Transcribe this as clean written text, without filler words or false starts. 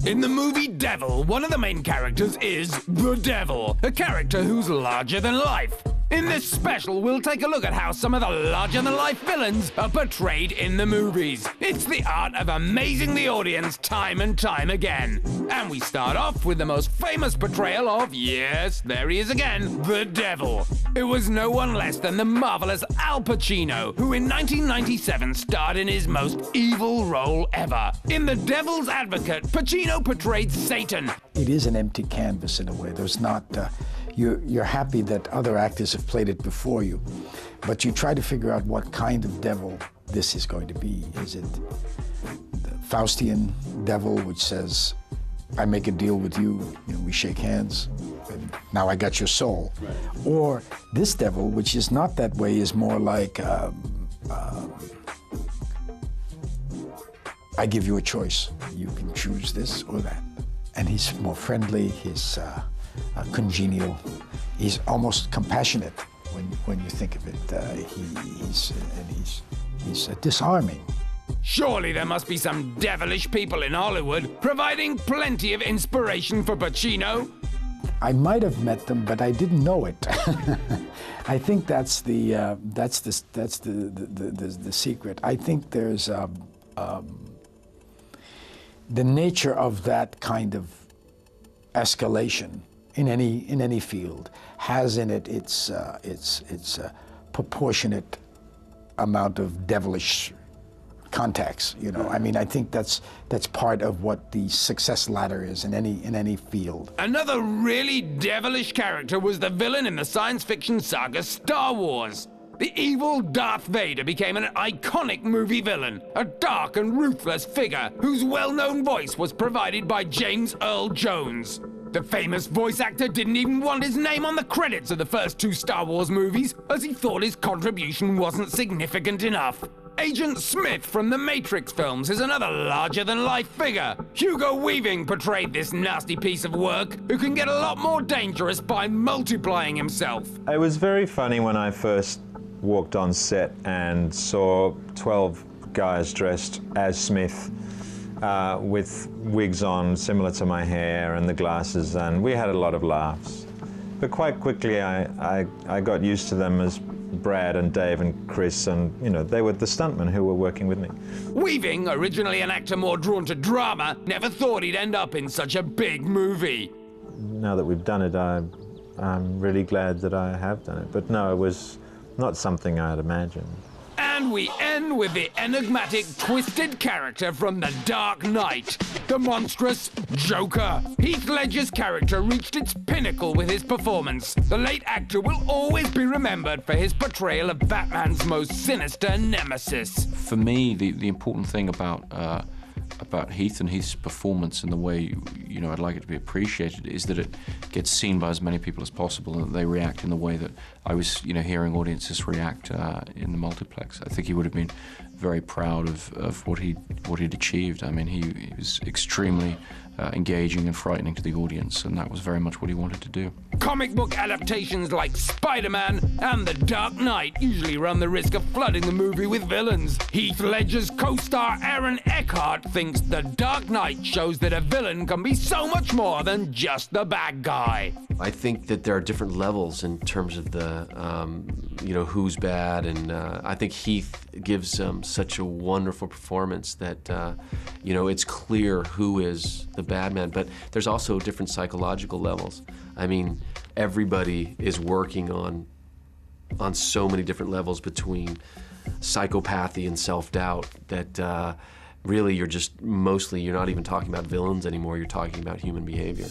In the movie Devil, one of the main characters is the Devil, a character who's larger than life. In this special, we'll take a look at how some of the larger-than-life villains are portrayed in the movies. It's the art of amazing the audience time and time again. And we start off with the most famous portrayal of, yes, there he is again, the Devil. It was no one less than the marvelous Al Pacino, who in 1997 starred in his most evil role ever. In The Devil's Advocate, Pacino portrayed Satan. It is an empty canvas in a way. There's not... You're happy that other actors have played it before you, but you try to figure out what kind of devil this is going to be. Is it the Faustian devil, which says, I make a deal with you, we shake hands, and now I got your soul? Right. Or this devil, which is not that way, is more like, I give you a choice. You can choose this or that. And he's more friendly, he's congenial. He's almost compassionate when you think of it. He's disarming. Surely there must be some devilish people in Hollywood providing plenty of inspiration for Pacino. I might have met them, but I didn't know it. I think that's the secret. I think there's the nature of that kind of escalation in any field has in it its proportionate amount of devilish contacts. I mean, I think that's part of what the success ladder is in any field. Another really devilish character was the villain in the science fiction saga Star Wars. The evil Darth Vader became an iconic movie villain, a dark and ruthless figure whose well-known voice was provided by James Earl Jones. The famous voice actor didn't even want his name on the credits of the first two Star Wars movies, as he thought his contribution wasn't significant enough. Agent Smith from the Matrix films is another larger-than-life figure. Hugo Weaving portrayed this nasty piece of work, who can get a lot more dangerous by multiplying himself. It was very funny when I first walked on set and saw 12 guys dressed as Smith, with wigs on similar to my hair and the glasses, and we had a lot of laughs. But quite quickly I got used to them as Brad and Dave and Chris, and they were the stuntmen who were working with me. Weaving, originally an actor more drawn to drama, never thought he'd end up in such a big movie. Now that we've done it, I'm really glad that I have done it. But no, it was not something I had imagined. And we end with the enigmatic, twisted character from The Dark Knight, the monstrous Joker. Heath Ledger's character reached its pinnacle with his performance. The late actor will always be remembered for his portrayal of Batman's most sinister nemesis. For me, the important thing about Heath and Heath's performance and the way I'd like it to be appreciated is that it gets seen by as many people as possible, and that they react in the way that I was hearing audiences react in the multiplex. I think he would have been very proud of what he'd achieved. I mean, he was extremely engaging and frightening to the audience, and that was very much what he wanted to do. Comic book adaptations like Spider-Man and The Dark Knight usually run the risk of flooding the movie with villains. Heath Ledger's co-star Aaron Eckhart thinks The Dark Knight shows that a villain can be so much more than just the bad guy. I think that there are different levels in terms of the, who's bad, and I think Heath gives such a wonderful performance that, it's clear who is the bad man, but there's also different psychological levels. I mean, everybody is working on so many different levels between psychopathy and self-doubt that really you're not even talking about villains anymore, you're talking about human behavior.